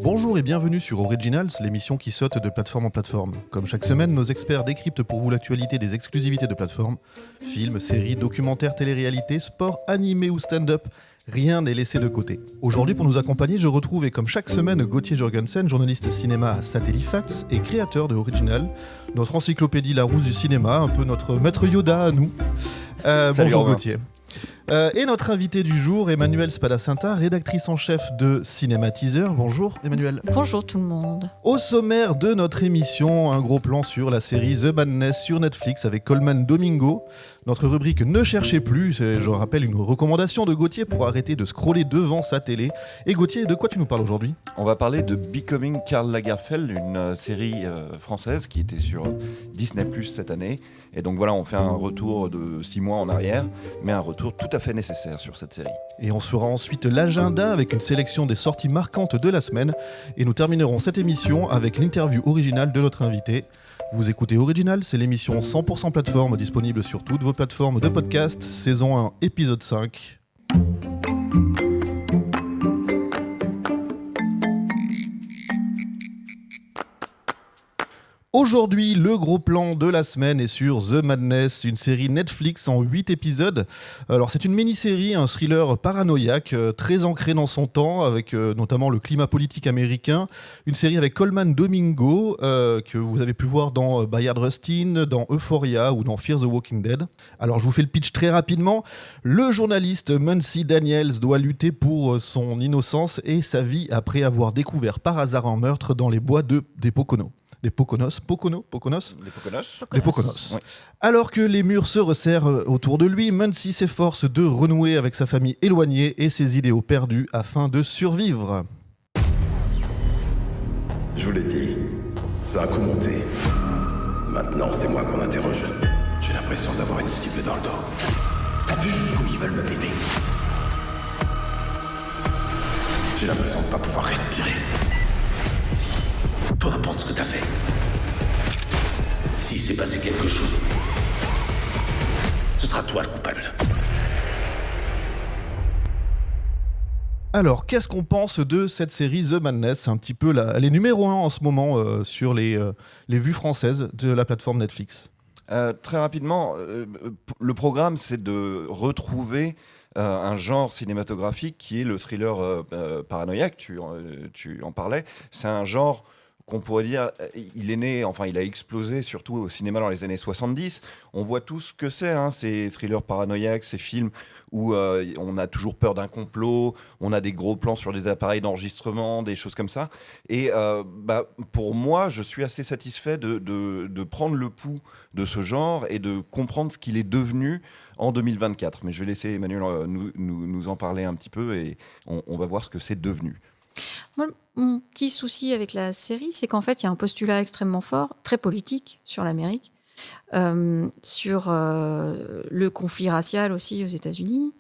Bonjour et bienvenue sur Originals, l'émission qui saute de plateforme en plateforme. Comme chaque semaine, nos experts décryptent pour vous l'actualité des exclusivités de plateforme. Films, séries, documentaires, télé-réalité, sport, animé ou stand-up, rien n'est laissé de côté. Aujourd'hui, pour nous accompagner, je retrouve, et comme chaque semaine, Gauthier Jorgensen, journaliste cinéma à Satellifax et créateur de Original, notre encyclopédie Larousse du cinéma, un peu notre maître Yoda à nous. Bonjour Gauthier. Et notre invité du jour, Emmanuelle Spadacinta, rédactrice en chef de Cinématiseur. Bonjour Emmanuelle. Bonjour tout le monde. Au sommaire de notre émission, un gros plan sur la série The Madness sur Netflix avec Colman Domingo. Notre rubrique Ne cherchez plus, c'est, je rappelle, une recommandation de Gauthier pour arrêter de scroller devant sa télé. Et Gauthier, de quoi tu nous parles aujourd'hui ? On va parler de Becoming Karl Lagerfeld, une série française qui était sur Disney+ cette année. Et donc voilà, on fait un retour de 6 mois en arrière, mais un retour tout à fait nécessaire sur cette série. Et on se fera ensuite l'agenda avec une sélection des sorties marquantes de la semaine. Et nous terminerons cette émission avec l'interview originale de notre invité. Vous écoutez Original, c'est l'émission 100% plateforme disponible sur toutes vos plateformes de podcast, saison 1, épisode 5. Aujourd'hui, le gros plan de la semaine est sur The Madness, une série Netflix en 8 épisodes. Alors c'est une mini-série, un thriller paranoïaque, très ancré dans son temps, avec notamment le climat politique américain. Une série avec Colman Domingo, que vous avez pu voir dans Bayard Rustin, dans Euphoria ou dans Fear the Walking Dead. Alors je vous fais le pitch très rapidement. Le journaliste Muncie Daniels doit lutter pour son innocence et sa vie après avoir découvert par hasard un meurtre dans les bois des Poconos. Des Poconos. Oui. Alors que les murs se resserrent autour de lui, Muncie s'efforce de renouer avec sa famille éloignée et ses idéaux perdus afin de survivre. Je vous l'ai dit, ça a commenté. Maintenant, c'est moi qu'on interroge. J'ai l'impression d'avoir une cible dans le dos. T'as vu jusqu'où ils veulent me blesser? J'ai l'impression de pas pouvoir respirer. Peu importe ce que t'as fait. S'il s'est passé quelque chose, ce sera toi le coupable. Alors, qu'est-ce qu'on pense de cette série The Madness ? C'est un petit peu elle est numéro 1 en ce moment sur les vues françaises de la plateforme Netflix. Très rapidement, le programme, c'est de retrouver un genre cinématographique qui est le thriller paranoïaque, tu en parlais. C'est un genre qu'on pourrait dire, il a explosé surtout au cinéma dans les années 70. On voit tout ce que c'est, ces thrillers paranoïaques, ces films où on a toujours peur d'un complot, on a des gros plans sur des appareils d'enregistrement, des choses comme ça. Et pour moi, je suis assez satisfait de prendre le pouls de ce genre et de comprendre ce qu'il est devenu en 2024. Mais je vais laisser Emmanuel nous en parler un petit peu et on va voir ce que c'est devenu. Moi, mon petit souci avec la série, c'est qu'en fait, il y a un postulat extrêmement fort, très politique, sur l'Amérique, sur le conflit racial aussi aux États-Unis,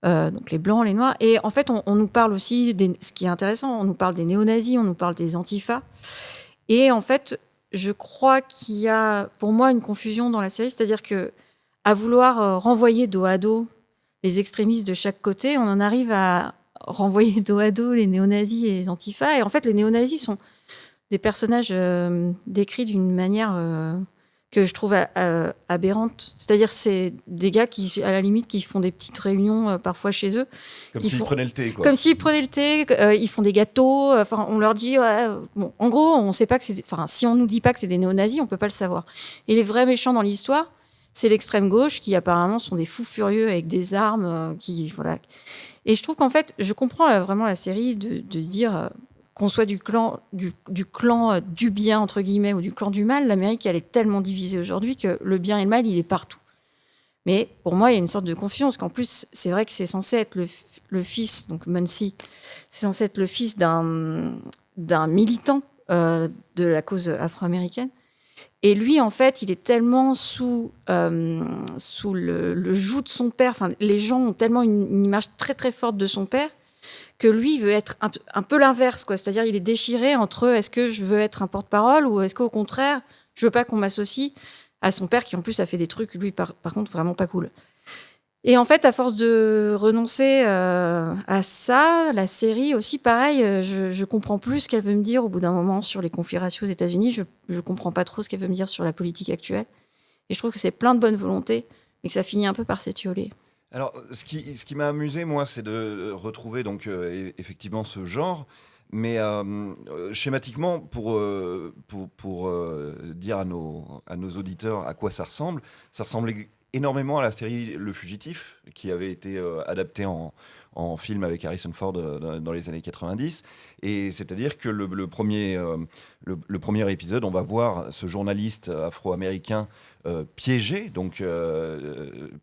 donc les Blancs, les Noirs. Et en fait, on nous parle aussi, ce qui est intéressant, on nous parle des néo-nazis, on nous parle des antifas. Et en fait, je crois qu'il y a, pour moi, une confusion dans la série, c'est-à-dire que à vouloir renvoyer dos à dos les extrémistes de chaque côté, on en arrive à renvoyer dos à dos les néo-nazis et les antifas. Et en fait, les néo-nazis sont des personnages décrits d'une manière que je trouve aberrante. C'est-à-dire, c'est des gars qui, à la limite, qui font des petites réunions parfois chez eux. Comme s'ils prenaient le thé, quoi. Comme s'ils prenaient le thé, ils font des gâteaux. On leur dit... bon, en gros, on sait pas que c'est... si on nous dit pas que c'est des néo-nazis, on peut pas le savoir. Et les vrais méchants dans l'histoire, c'est l'extrême gauche, qui apparemment sont des fous furieux avec des armes, voilà... Et je trouve qu'en fait, je comprends vraiment la série de dire qu'on soit du clan du bien, entre guillemets, ou du clan du mal. L'Amérique, elle est tellement divisée aujourd'hui que le bien et le mal, il est partout. Mais pour moi, il y a une sorte de confusion, parce qu'en plus, c'est vrai que c'est censé être le fils, donc Muncie, c'est censé être le fils d'un militant de la cause afro-américaine. Et lui, en fait, il est tellement sous le joug de son père. Enfin, les gens ont tellement une image très, très forte de son père que lui, il veut être un peu l'inverse, quoi. C'est-à-dire, il est déchiré entre est-ce que je veux être un porte-parole ou est-ce qu'au contraire, je veux pas qu'on m'associe à son père qui, en plus, a fait des trucs, lui, par contre, vraiment pas cool. Et en fait, à force de renoncer à ça, la série aussi, pareil, je comprends plus ce qu'elle veut me dire au bout d'un moment sur les conflits raciaux aux États-Unis. Je comprends pas trop ce qu'elle veut me dire sur la politique actuelle. Et je trouve que c'est plein de bonne volonté, mais que ça finit un peu par s'étioler. Alors, ce qui m'a amusé, moi, c'est de retrouver donc effectivement ce genre, mais schématiquement, pour dire à nos auditeurs à quoi ça ressemblait énormément à la série Le Fugitif, qui avait été adaptée en film avec Harrison Ford dans les années 90. Et c'est-à-dire que le premier épisode, on va voir ce journaliste afro-américain piégé, donc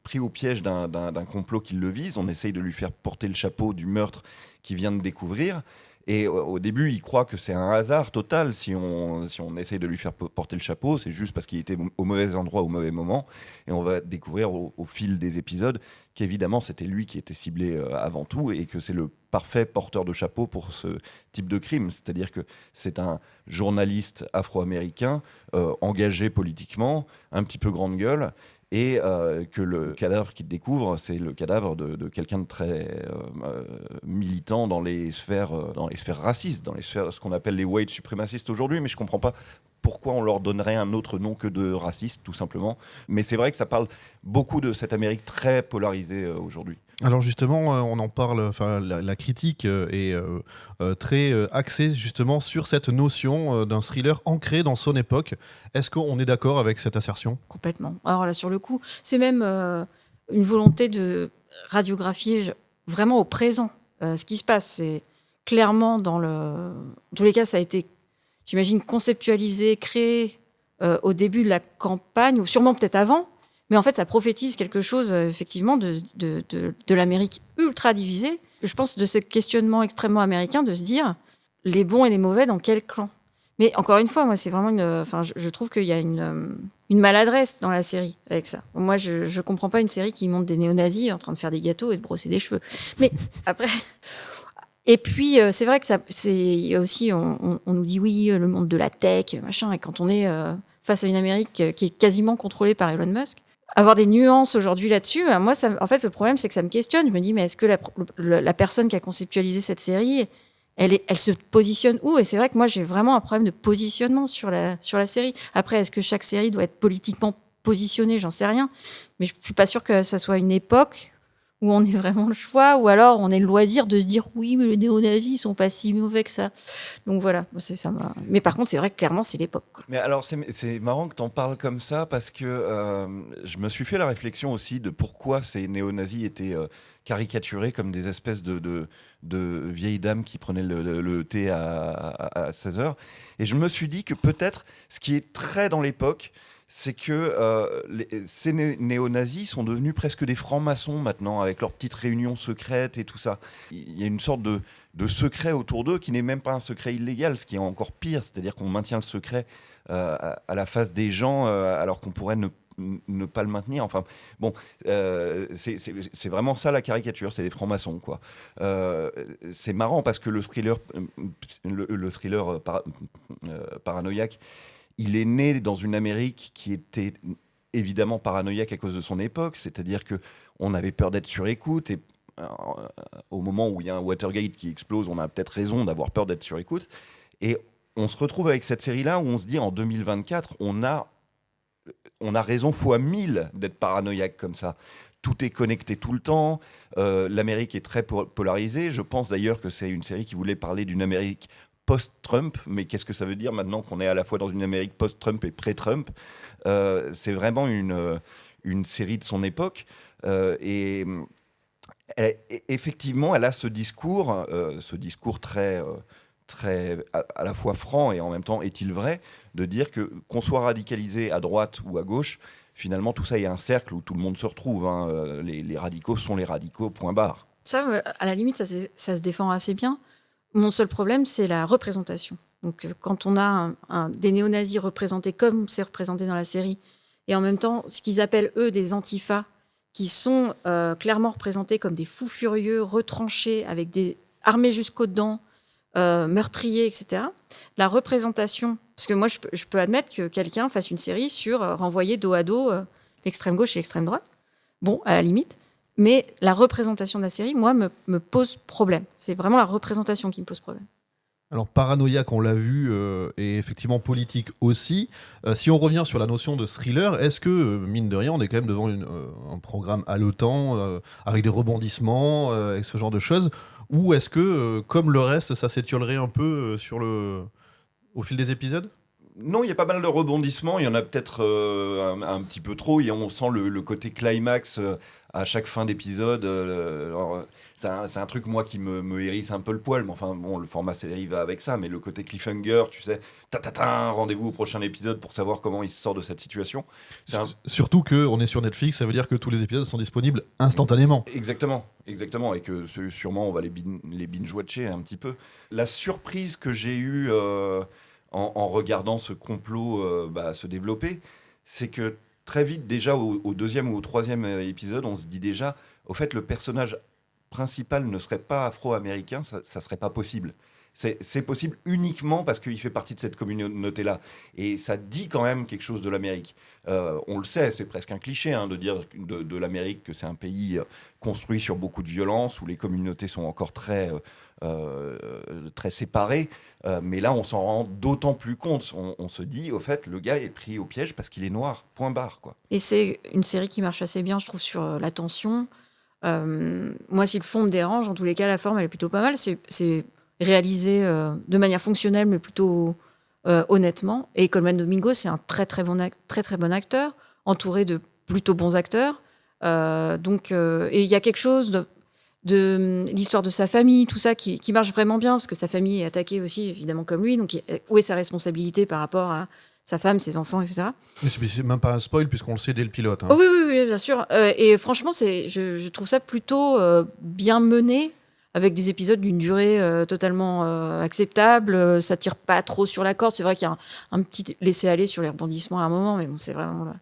pris au piège d'un complot qui le vise. On essaye de lui faire porter le chapeau du meurtre qu'il vient de découvrir. Et au début, il croit que c'est un hasard total si on essaye de lui faire porter le chapeau. C'est juste parce qu'il était au mauvais endroit au mauvais moment. Et on va découvrir au fil des épisodes qu'évidemment, c'était lui qui était ciblé avant tout et que c'est le parfait porteur de chapeau pour ce type de crime. C'est-à-dire que c'est un journaliste afro-américain engagé politiquement, un petit peu grande gueule, et que le cadavre qu'il découvre, c'est le cadavre de quelqu'un de très militant dans les sphères racistes, dans les sphères, ce qu'on appelle les white suprémacistes aujourd'hui, mais je ne comprends pas pourquoi on leur donnerait un autre nom que de raciste, tout simplement. Mais c'est vrai que ça parle beaucoup de cette Amérique très polarisée aujourd'hui. Alors justement, on en parle, enfin la critique est très axée justement sur cette notion d'un thriller ancré dans son époque. Est-ce qu'on est d'accord avec cette assertion ? Complètement. Alors là, sur le coup, c'est même une volonté de radiographier vraiment au présent ce qui se passe. C'est clairement en tous les cas, ça a été, j'imagine, conceptualisé, créé au début de la campagne, ou sûrement peut-être avant. Mais en fait, ça prophétise quelque chose, effectivement, de l'Amérique ultra divisée. Je pense de ce questionnement extrêmement américain de se dire les bons et les mauvais dans quel clan. Mais encore une fois, moi, c'est vraiment je trouve qu'il y a une maladresse dans la série avec ça. Moi, je comprends pas une série qui montre des néo-nazis en train de faire des gâteaux et de brosser des cheveux. Mais après... Et puis, c'est vrai que il y a aussi, on nous dit oui, le monde de la tech, machin, et quand on est face à une Amérique qui est quasiment contrôlée par Elon Musk, avoir des nuances aujourd'hui là-dessus, moi, en fait, le problème, c'est que ça me questionne. Je me dis, mais est-ce que la personne qui a conceptualisé cette série, elle se positionne où ? Et c'est vrai que moi, j'ai vraiment un problème de positionnement sur la série. Après, est-ce que chaque série doit être politiquement positionnée ? J'en sais rien. Mais je suis pas sûre que ça soit une époque où on ait vraiment le choix, ou alors on ait le loisir de se dire oui, mais les néo-nazis sont pas si mauvais que ça. Donc voilà, c'est ça. Mais par contre, c'est vrai que clairement, c'est l'époque, quoi. Mais alors, c'est marrant que tu en parles comme ça, parce que je me suis fait la réflexion aussi de pourquoi ces néo-nazis étaient caricaturés comme des espèces de vieilles dames qui prenaient le thé à 16h. Et je me suis dit que peut-être, ce qui est très dans l'époque, c'est que ces néo-nazis sont devenus presque des francs-maçons maintenant, avec leurs petites réunions secrètes et tout ça. Il y a une sorte de secret autour d'eux qui n'est même pas un secret illégal, ce qui est encore pire, c'est-à-dire qu'on maintient le secret à la face des gens alors qu'on pourrait ne pas le maintenir. Enfin, bon, c'est vraiment ça la caricature, c'est des francs-maçons, quoi. C'est marrant parce que le thriller paranoïaque, il est né dans une Amérique qui était évidemment paranoïaque à cause de son époque, c'est-à-dire qu'on avait peur d'être sur écoute, et au moment où il y a un Watergate qui explose, on a peut-être raison d'avoir peur d'être sur écoute. Et on se retrouve avec cette série-là où on se dit en 2024, on a raison fois 1000 d'être paranoïaque comme ça. Tout est connecté tout le temps, l'Amérique est très polarisée. Je pense d'ailleurs que c'est une série qui voulait parler d'une Amérique post-Trump, mais qu'est-ce que ça veut dire maintenant qu'on est à la fois dans une Amérique post-Trump et pré-Trump ? C'est vraiment une série de son époque, et effectivement, elle a ce discours très, très à la fois franc et en même temps est-il vrai, de dire qu'on soit radicalisé à droite ou à gauche, finalement tout ça est un cercle où tout le monde se retrouve, hein. Les radicaux sont les radicaux, point barre. Ça, à la limite, ça se défend assez bien. Mon seul problème, c'est la représentation. Donc, quand on a des néo-nazis représentés comme c'est représenté dans la série, et en même temps, ce qu'ils appellent, eux, des antifas, qui sont clairement représentés comme des fous furieux, retranchés, avec des armés jusqu'aux dents, meurtriers, etc. La représentation... Parce que moi, je peux admettre que quelqu'un fasse une série sur renvoyer dos à dos l'extrême gauche et l'extrême droite. Bon, à la limite. Mais la représentation de la série, moi, me pose problème. C'est vraiment la représentation qui me pose problème. Alors, paranoïaque, on l'a vu, et effectivement politique aussi. Si on revient sur la notion de thriller, est-ce que, mine de rien, on est quand même devant un programme haletant, avec des rebondissements, avec ce genre de choses, ou est-ce que, comme le reste, ça s'étiolerait un peu au fil des épisodes ? Non, il y a pas mal de rebondissements. Il y en a peut-être un petit peu trop. Et on sent le côté climax à chaque fin d'épisode. C'est un truc, moi, qui me hérisse un peu le poil. Mais enfin, bon, le format série va avec ça. Mais le côté cliffhanger, tu sais, rendez-vous au prochain épisode pour savoir comment il sort de cette situation. Surtout qu'on est sur Netflix, ça veut dire que tous les épisodes sont disponibles instantanément. Exactement. Et que sûrement, on va les binge-watcher un petit peu. La surprise que j'ai eue... en regardant ce complot se développer, c'est que très vite, déjà au deuxième ou au troisième épisode, on se dit déjà, au fait, le personnage principal ne serait pas afro-américain, ça serait pas possible. C'est possible uniquement parce qu'il fait partie de cette communauté-là. Et ça dit quand même quelque chose de l'Amérique. On le sait, c'est presque un cliché de dire de l'Amérique que c'est un pays construit sur beaucoup de violence, où les communautés sont encore très séparées. Mais là, on s'en rend d'autant plus compte. On se dit, au fait, le gars est pris au piège parce qu'il est noir, point barre, quoi. Et c'est une série qui marche assez bien, je trouve, sur la tension. Moi, si le fond me dérange, en tous les cas, la forme, elle est plutôt pas mal. C'est réalisé de manière fonctionnelle, mais plutôt honnêtement. Et Colman Domingo, c'est un très très bon acteur, entouré de plutôt bons acteurs. Et il y a quelque chose de l'histoire de sa famille, tout ça qui marche vraiment bien, parce que sa famille est attaquée aussi, évidemment, comme lui. Donc, où est sa responsabilité par rapport à sa femme, ses enfants, etc. Mais c'est même pas un spoil, puisqu'on le sait dès le pilote. Oh oui, bien sûr. Et franchement, je trouve ça plutôt bien mené, avec des épisodes d'une durée totalement acceptable. Ça tire pas trop sur la corde. C'est vrai qu'il y a un petit laisser-aller sur les rebondissements à un moment, mais bon, c'est vraiment...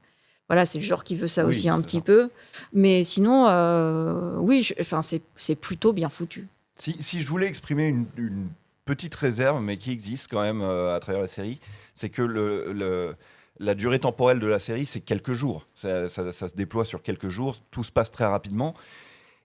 Voilà, c'est le genre qui veut ça aussi un petit peu. Mais sinon, c'est plutôt bien foutu. Si je voulais exprimer une petite réserve, mais qui existe quand même à travers la série, c'est que la durée temporelle de la série, c'est quelques jours. Ça se déploie sur quelques jours, tout se passe très rapidement.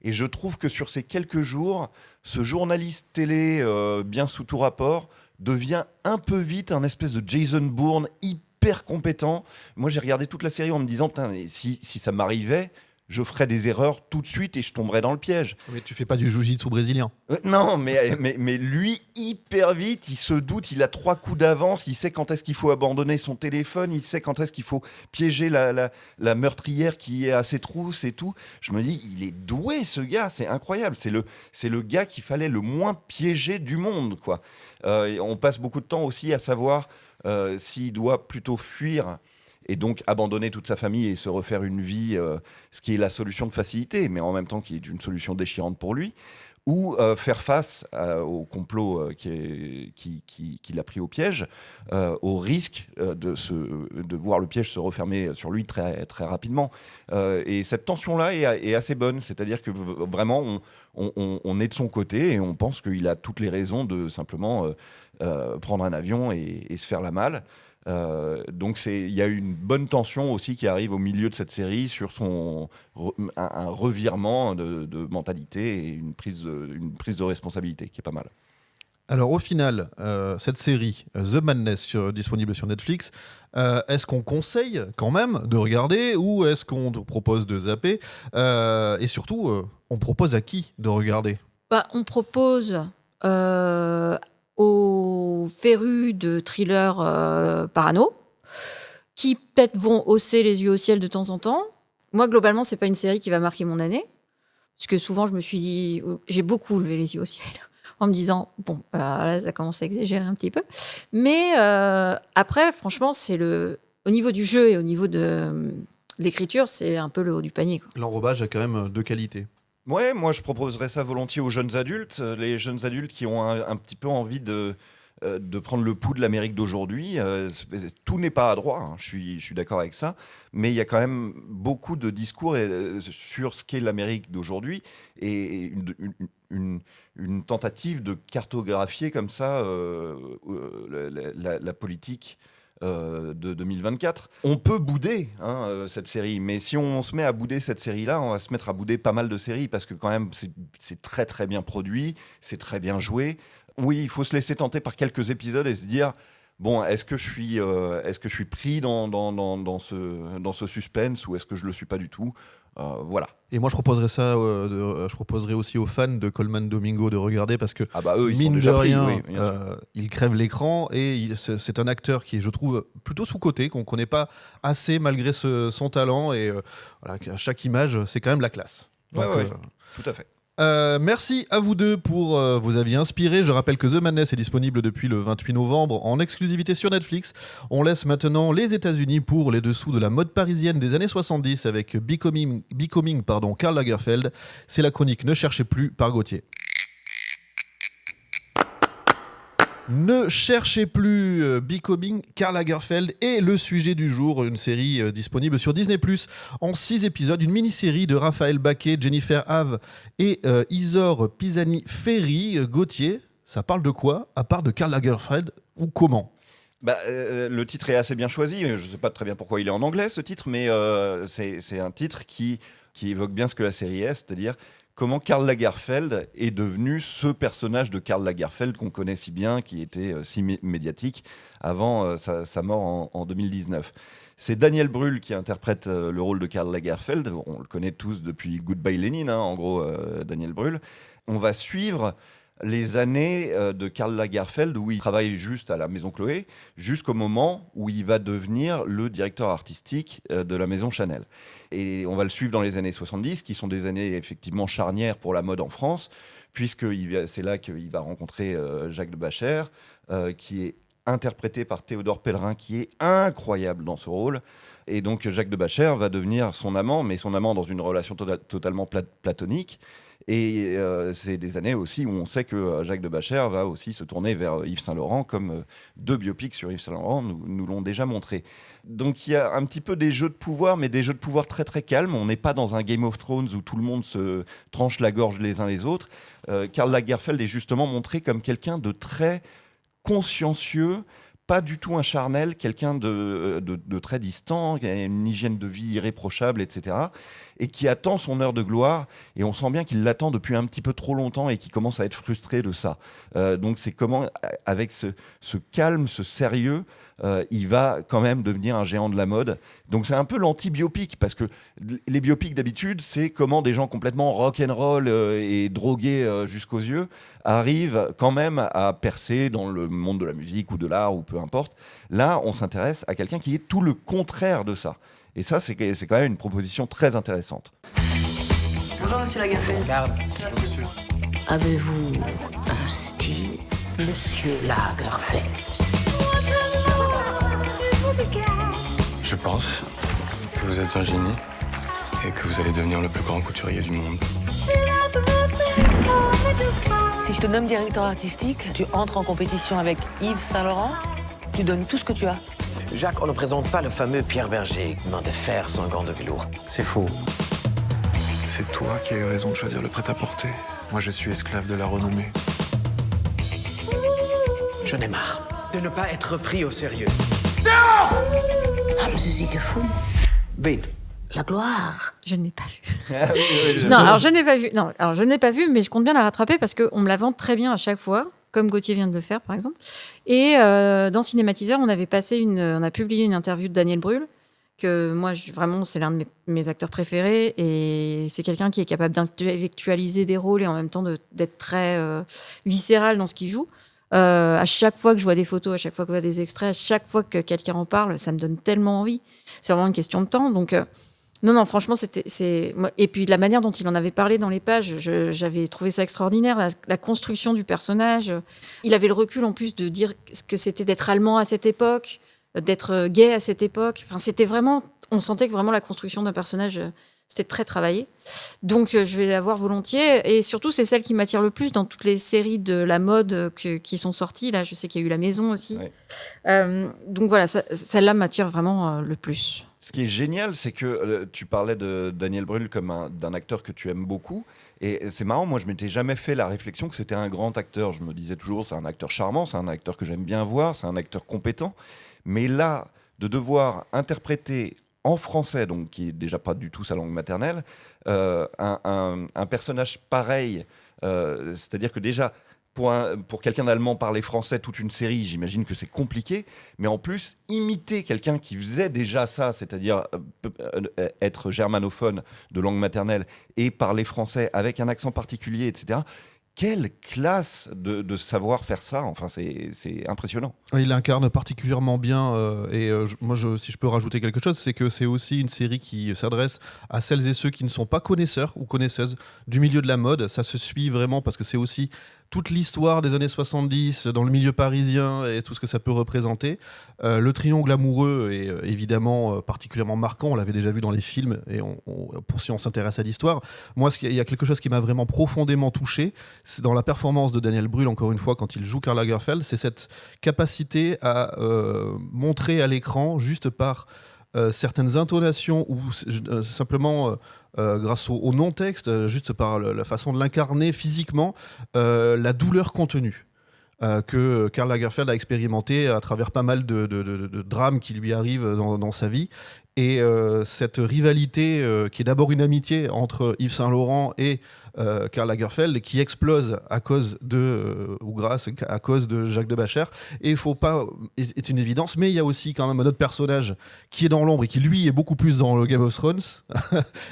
Et je trouve que sur ces quelques jours, ce journaliste télé bien sous tout rapport devient un peu vite un espèce de Jason Bourne hyper compétent. Moi, j'ai regardé toute la série en me disant, si ça m'arrivait, je ferais des erreurs tout de suite et je tomberais dans le piège. Mais tu fais pas du jiu-jitsu brésilien. Non, mais lui, hyper vite, il se doute, il a 3 coups d'avance, il sait quand est-ce qu'il faut abandonner son téléphone, il sait quand est-ce qu'il faut piéger la meurtrière qui est à ses trousses et tout. Je me dis, il est doué, ce gars, c'est incroyable. C'est le gars qu'il fallait le moins piéger du monde, quoi. On passe beaucoup de temps aussi à savoir s'il doit plutôt fuir et donc abandonner toute sa famille et se refaire une vie, ce qui est la solution de facilité, mais en même temps qui est une solution déchirante pour lui, ou faire face au complot qui l'a pris au piège, au risque de voir le piège se refermer sur lui très, très rapidement. Et cette tension-là est assez bonne, c'est-à-dire que vraiment on est de son côté et on pense qu'il a toutes les raisons de simplement prendre un avion et se faire la malle. Donc il y a une bonne tension aussi qui arrive au milieu de cette série sur un revirement de mentalité et une prise de responsabilité qui est pas mal. Alors au final, cette série, The Madness, disponible sur Netflix, est-ce qu'on conseille quand même de regarder ou est-ce qu'on te propose de zapper et surtout, on propose à qui de regarder ? On propose aux férus de thrillers parano, qui peut-être vont hausser les yeux au ciel de temps en temps. Moi, globalement, c'est pas une série qui va marquer mon année, parce que souvent, je me suis dit, j'ai beaucoup levé les yeux au ciel, en me disant, bon, là, ça commence à exagérer un petit peu. Mais après, franchement, au niveau du jeu et au niveau de l'écriture, c'est un peu le haut du panier, quoi. L'enrobage a quand même de qualité. Ouais, moi je proposerais ça volontiers aux jeunes adultes, les jeunes adultes qui ont un petit peu envie de prendre le pouls de l'Amérique d'aujourd'hui. Tout n'est pas à droit, hein, je suis d'accord avec ça, mais il y a quand même beaucoup de discours sur ce qu'est l'Amérique d'aujourd'hui et une tentative de cartographier comme ça la politique de 2024. On peut bouder cette série, mais si on se met à bouder cette série-là, on va se mettre à bouder pas mal de séries parce que quand même c'est très très bien produit, c'est très bien joué. Oui, il faut se laisser tenter par quelques épisodes et se dire bon, est-ce que je suis pris dans ce suspense ou est-ce que je le suis pas du tout? Voilà. Et moi, je proposerais je proposerais aussi aux fans de Colman Domingo de regarder parce que, Eux, ils sont mine de déjà pris, rien, oui, bien sûr. il crève l'écran et c'est un acteur qui est, je trouve, plutôt sous-coté, qu'on ne connaît pas assez malgré son talent. Et voilà, à chaque image, c'est quand même la classe. Donc, Ouais, tout à fait. Merci à vous deux pour vos avis inspirés. Je rappelle que The Madness est disponible depuis le 28 novembre en exclusivité sur Netflix. On laisse maintenant les États-Unis pour les dessous de la mode parisienne des années 70 avec Becoming Karl Lagerfeld. C'est la chronique Ne cherchez plus par Gauthier. Ne cherchez plus Becoming Karl Lagerfeld est le sujet du jour, une série disponible sur Disney+, en 6 épisodes, une mini-série de Raphaël Baquet, Jennifer Have et Isor Pisani-Ferry. Gauthier, ça parle de quoi, à part de Karl Lagerfeld, ou comment ? Le titre est assez bien choisi, je ne sais pas très bien pourquoi il est en anglais ce titre, mais c'est un titre qui évoque bien ce que la série est, c'est-à-dire comment Karl Lagerfeld est devenu ce personnage de Karl Lagerfeld qu'on connaît si bien, qui était si médiatique avant sa mort en 2019. C'est Daniel Brühl qui interprète le rôle de Karl Lagerfeld. On le connaît tous depuis Goodbye Lenin, en gros, Daniel Brühl. On va suivre les années de Karl Lagerfeld où il travaille juste à la Maison Chloé, jusqu'au moment où il va devenir le directeur artistique de la Maison Chanel. Et on va le suivre dans les années 70, qui sont des années effectivement charnières pour la mode en France, puisque c'est là qu'il va rencontrer Jacques de Bacher, qui est interprété par Théodore Pellerin, qui est incroyable dans ce rôle. Et donc Jacques de Bacher va devenir son amant, mais son amant dans une relation totalement platonique. Et c'est des années aussi où on sait que Jacques de Bacher va aussi se tourner vers Yves Saint-Laurent, comme 2 biopics sur Yves Saint-Laurent nous l'ont déjà montré. Donc il y a un petit peu des jeux de pouvoir, mais des jeux de pouvoir très très calmes. On n'est pas dans un Game of Thrones où tout le monde se tranche la gorge les uns les autres. Karl Lagerfeld est justement montré comme quelqu'un de très consciencieux, pas du tout un charnel, quelqu'un de très distant, qui a une hygiène de vie irréprochable, etc. Et qui attend son heure de gloire. Et on sent bien qu'il l'attend depuis un petit peu trop longtemps et qu'il commence à être frustré de ça. Donc c'est comment, avec ce calme, ce sérieux, il va quand même devenir un géant de la mode. Donc c'est un peu l'anti-biopic, parce que les biopics d'habitude, c'est comment des gens complètement rock'n'roll et drogués jusqu'aux yeux arrivent quand même à percer dans le monde de la musique ou de l'art ou peu importe. Là, on s'intéresse à quelqu'un qui est tout le contraire de ça. Et ça, c'est quand même une proposition très intéressante. Bonjour, monsieur Lagerfeld. Garde. Avez-vous un style, monsieur Lagerfeld? Je pense que vous êtes un génie et que vous allez devenir le plus grand couturier du monde. Si je te nomme directeur artistique, tu entres en compétition avec Yves Saint-Laurent, tu donnes tout ce que tu as. Jacques, on ne présente pas le fameux Pierre Berger, main de fer sans gants de velours. C'est faux. C'est toi qui as eu raison de choisir le prêt-à-porter. Moi, je suis esclave de la renommée. Je n'ai marre de ne pas être pris au sérieux. Haben Sie sie gefunden? Wen? La gloire. Je n'ai pas vu. Non, alors je n'ai pas vu. Non, alors je n'ai pas vu, mais je compte bien la rattraper parce qu'on me la vend très bien à chaque fois, comme Gauthier vient de le faire, par exemple. Et dans Cinématiseur, on a publié une interview de Daniel Brühl, que moi, vraiment, c'est l'un de mes acteurs préférés, et c'est quelqu'un qui est capable d'intellectualiser des rôles et en même temps d'être très viscéral dans ce qu'il joue. À chaque fois que je vois des photos, à chaque fois que je vois des extraits, à chaque fois que quelqu'un en parle, ça me donne tellement envie. C'est vraiment une question de temps. Donc, non, franchement, et puis la manière dont il en avait parlé dans les pages, j'avais trouvé ça extraordinaire, la construction du personnage. Il avait le recul en plus de dire ce que c'était d'être allemand à cette époque, d'être gay à cette époque. Enfin, c'était vraiment, on sentait que vraiment la construction d'un personnage, C'était très travaillé. Donc, je vais la voir volontiers. Et surtout, c'est celle qui m'attire le plus dans toutes les séries de la mode qui sont sorties. Là, je sais qu'il y a eu La Maison aussi. Ouais. Donc voilà, celle-là m'attire vraiment le plus. Ce qui est génial, c'est que tu parlais de Daniel Brühl comme d'un acteur que tu aimes beaucoup. Et c'est marrant, moi je m'étais jamais fait la réflexion que c'était un grand acteur. Je me disais toujours, c'est un acteur charmant, c'est un acteur que j'aime bien voir, c'est un acteur compétent. Mais là, de devoir interpréter en français, donc qui est déjà pas du tout sa langue maternelle, un personnage pareil, c'est-à-dire que déjà, pour quelqu'un d'allemand parler français toute une série, j'imagine que c'est compliqué, mais en plus, imiter quelqu'un qui faisait déjà ça, c'est-à-dire être germanophone de langue maternelle et parler français avec un accent particulier, etc., quelle classe de savoir faire ça. Enfin, c'est impressionnant. Il incarne particulièrement bien, si je peux rajouter quelque chose, c'est que c'est aussi une série qui s'adresse à celles et ceux qui ne sont pas connaisseurs ou connaisseuses du milieu de la mode. Ça se suit vraiment parce que c'est aussi toute l'histoire des années 70 dans le milieu parisien et tout ce que ça peut représenter. Le triangle amoureux est évidemment particulièrement marquant, on l'avait déjà vu dans les films, et si on s'intéresse à l'histoire. Moi, il y a quelque chose qui m'a vraiment profondément touché, c'est dans la performance de Daniel Brühl, encore une fois, quand il joue Karl Lagerfeld, c'est cette capacité à montrer à l'écran, juste par certaines intonations ou simplement grâce au non-texte, juste par la façon de l'incarner physiquement, la douleur contenue que Karl Lagerfeld a expérimenté à travers pas mal de drames qui lui arrivent dans sa vie. Et cette rivalité qui est d'abord une amitié entre Yves Saint Laurent et Karl Lagerfeld qui explose à cause à cause de Jacques de Bacher. Et il faut pas, c'est une évidence, mais il y a aussi quand même un autre personnage qui est dans l'ombre et qui lui est beaucoup plus dans le Game of Thrones.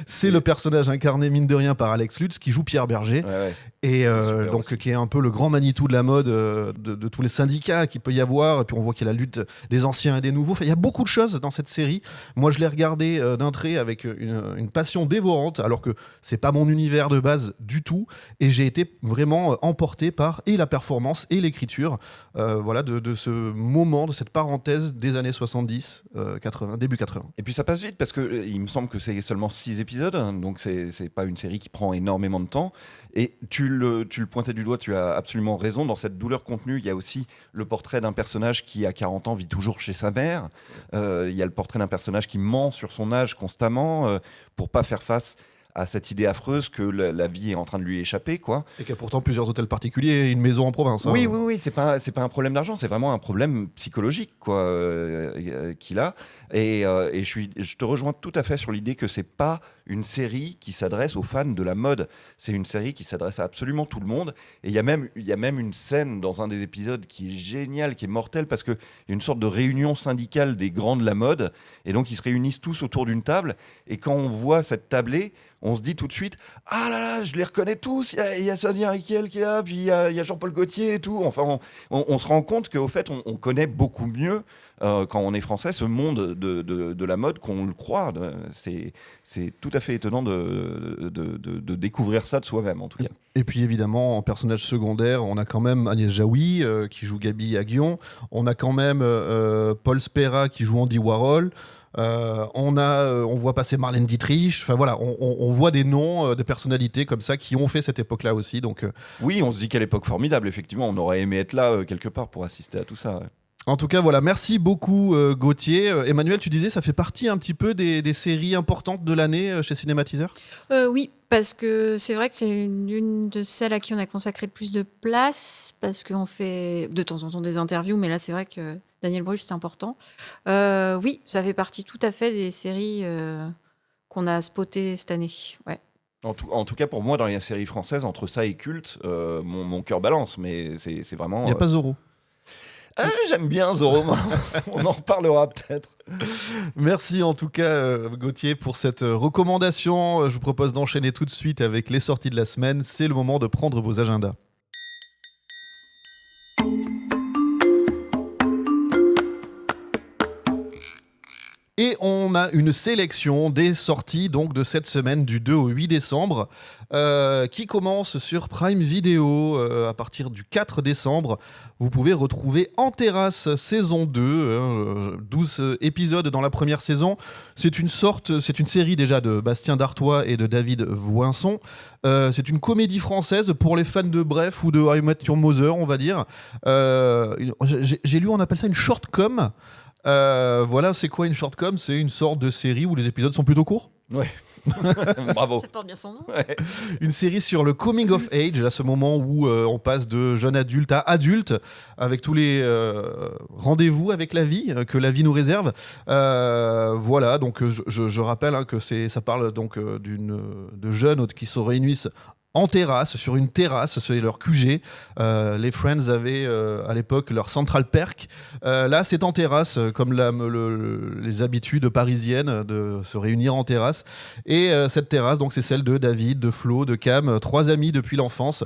C'est le personnage incarné mine de rien par Alex Lutz qui joue Pierre Berger. Ouais. Et donc qui est un peu le grand Manitou de la mode de tous les syndicats qu'il peut y avoir. Et puis on voit qu'il y a la lutte des anciens et des nouveaux. Enfin, il y a beaucoup de choses dans cette série. Moi, je l'ai regardé d'un trait avec une passion dévorante, alors que c'est pas mon univers de base du tout. Et j'ai été vraiment emporté par et la performance et l'écriture de ce moment, de cette parenthèse des années 70, 80, début 80. Et puis ça passe vite parce que il me semble que c'est seulement 6 épisodes, hein, donc c'est pas une série qui prend énormément de temps. Et tu le pointais du doigt, tu as absolument raison. Dans cette douleur contenue, il y a aussi le portrait d'un personnage qui, à 40 ans, vit toujours chez sa mère. Il y a le portrait d'un personnage qui ment sur son âge constamment pour pas faire face à cette idée affreuse que la vie est en train de lui échapper, quoi. Et qui a pourtant plusieurs hôtels particuliers et une maison en province. Oui, c'est pas un problème d'argent, c'est vraiment un problème psychologique, quoi, qu'il a. Et je te rejoins tout à fait sur l'idée que c'est pas une série qui s'adresse aux fans de la mode. C'est une série qui s'adresse à absolument tout le monde. Et il y a même une scène dans un des épisodes qui est géniale, qui est mortelle, parce qu'il y a une sorte de réunion syndicale des grands de la mode. Et donc, ils se réunissent tous autour d'une table. Et quand on voit cette tablée, on se dit tout de suite « Ah là là, je les reconnais tous, il y a Sonia Rykiel qui est là, puis il y a Jean-Paul Gaultier et tout. » Enfin, on se rend compte qu'au fait, on connaît beaucoup mieux, quand on est français, ce monde de la mode qu'on le croit. C'est tout à fait étonnant de découvrir ça de soi-même, en tout cas. Et puis évidemment, en personnage secondaire, on a quand même Agnès Jaoui qui joue Gabi Aguillon. On a quand même Paul Spera qui joue Andy Warhol. On voit passer Marlène Dietrich. Enfin voilà, on voit des noms de personnalités comme ça qui ont fait cette époque-là aussi. Donc oui, on se dit quelle époque formidable. Effectivement, on aurait aimé être là quelque part pour assister à tout ça. Ouais. En tout cas, voilà, merci beaucoup Gauthier. Emmanuel, tu disais, ça fait partie un petit peu des séries importantes de l'année chez Cinématiseur ? Oui, parce que c'est vrai que c'est une de celles à qui on a consacré le plus de place, parce qu'on fait de temps en temps des interviews, mais là c'est vrai que Daniel Brühl, c'est important. Oui, ça fait partie tout à fait des séries qu'on a spotées cette année. Ouais. En tout cas, pour moi, dans les séries françaises, entre ça et Culte, mon cœur balance, mais c'est vraiment... Il n'y a pas Zorro. J'aime bien Zorro, on en reparlera peut-être. Merci en tout cas Gauthier pour cette recommandation. Je vous propose d'enchaîner tout de suite avec les sorties de la semaine. C'est le moment de prendre vos agendas. Et on a une sélection des sorties donc de cette semaine du 2 au 8 décembre qui commence sur Prime Video à partir du 4 décembre. Vous pouvez retrouver En Terrasse saison 2, 12 épisodes dans la première saison. C'est une série déjà de Bastien Dartois et de David Voinson. C'est une comédie française pour les fans de Bref ou de I Met Your Mother, on va dire. J'ai lu, on appelle ça une short-com. Voilà, c'est quoi une short-com ? C'est une sorte de série où les épisodes sont plutôt courts. Ouais. Bravo. Ça porte bien son nom. Ouais. Une série sur le coming of age, à ce moment où on passe de jeune adulte à adulte, avec tous les rendez-vous avec la vie que la vie nous réserve. Voilà, donc je rappelle que ça parle donc de jeunes qui se réunissent en terrasse, sur une terrasse, c'est leur QG. Les Friends avaient à l'époque leur Central Perk. Là, c'est en terrasse, comme les habitudes parisiennes de se réunir en terrasse. Et cette terrasse, donc, c'est celle de David, de Flo, de Cam, 3 amis depuis l'enfance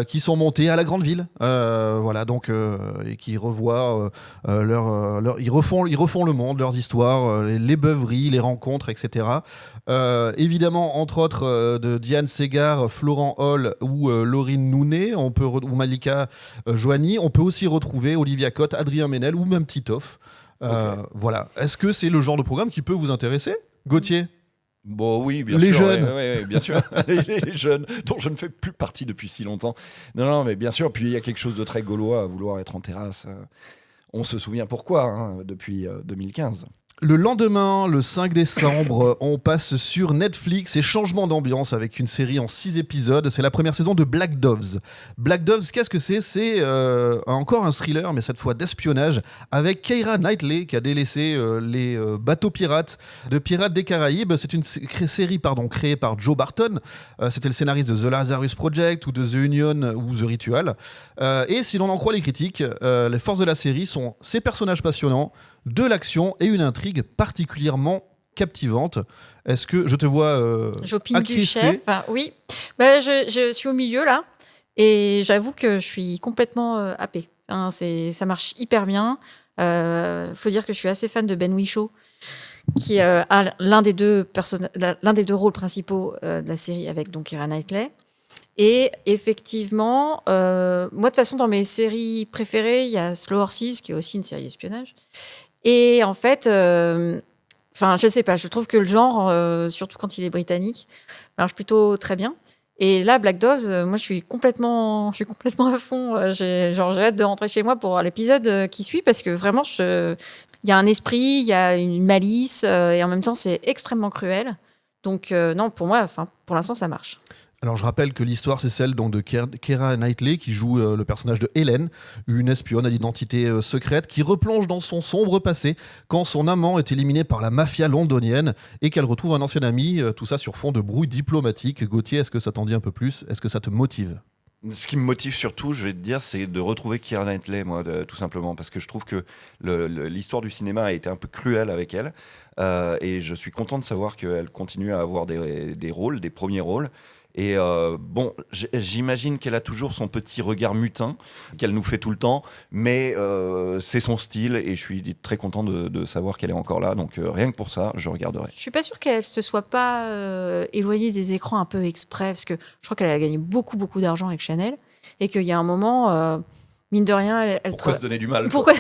qui sont montés à la grande ville. Voilà, donc, et qui revoient ils refont le monde, leurs histoires, les beuveries, les rencontres, etc. Évidemment, entre autres, de Diane Segar, Florent Hall ou Laurine Nounet, ou Malika Joanny. On peut aussi retrouver Olivia Cotte, Adrien Ménel ou même Titoff. Okay. Voilà. Est-ce que c'est le genre de programme qui peut vous intéresser, Gauthier ? Bon, oui, bien les sûr. Jeunes. Ouais, bien sûr. les jeunes, dont je ne fais plus partie depuis si longtemps. Non, mais bien sûr. Puis il y a quelque chose de très gaulois à vouloir être en terrasse. On se souvient pourquoi, depuis 2015. Le lendemain, le 5 décembre, on passe sur Netflix et changement d'ambiance avec une série en 6 épisodes. C'est la première saison de Black Doves. Black Doves, qu'est-ce que c'est ? C'est encore un thriller, mais cette fois d'espionnage, avec Keira Knightley qui a délaissé les bateaux pirates de Pirates des Caraïbes. C'est une série créée par Joe Barton. C'était le scénariste de The Lazarus Project ou de The Union ou The Ritual. Et si l'on en croit les critiques, les forces de la série sont ses personnages passionnants, de l'action et une intrigue particulièrement captivante. Est-ce que je te vois J'opine du chef. Oui, je suis au milieu là et j'avoue que je suis complètement happée. Ça marche hyper bien. Faut dire que je suis assez fan de Ben Whishaw qui a l'un des deux rôles principaux de la série avec donc Keira Knightley. Et effectivement, moi de toute façon dans mes séries préférées, il y a Slow Horses qui est aussi une série d'espionnage. Et en fait, je sais pas, je trouve que le genre, surtout quand il est britannique, marche plutôt très bien. Et là, Black Doves, moi, je suis complètement à fond. J'ai hâte de rentrer chez moi pour voir l'épisode qui suit parce que vraiment, il y a un esprit, il y a une malice et en même temps, c'est extrêmement cruel. Donc, non, pour moi, pour l'instant, ça marche. Alors je rappelle que l'histoire c'est celle donc de Keira Knightley qui joue le personnage de Hélène, une espionne à l'identité secrète qui replonge dans son sombre passé quand son amant est éliminé par la mafia londonienne et qu'elle retrouve un ancien ami, tout ça sur fond de brouille diplomatique. Gauthier, est-ce que ça t'en dit un peu plus ? Est-ce que ça te motive ? Ce qui me motive surtout, je vais te dire, c'est de retrouver Keira Knightley, moi, tout simplement, parce que je trouve que l'histoire du cinéma a été un peu cruelle avec elle, et je suis content de savoir qu'elle continue à avoir des rôles, des premiers rôles. Et j'imagine qu'elle a toujours son petit regard mutin qu'elle nous fait tout le temps, mais c'est son style et je suis très content de savoir qu'elle est encore là. Donc rien que pour ça, je regarderai. Je suis pas sûre qu'elle se soit pas éloignée des écrans un peu exprès, parce que je crois qu'elle a gagné beaucoup d'argent avec Chanel et qu'il y a un moment, mine de rien, elle pourquoi se donner du mal Pourquoi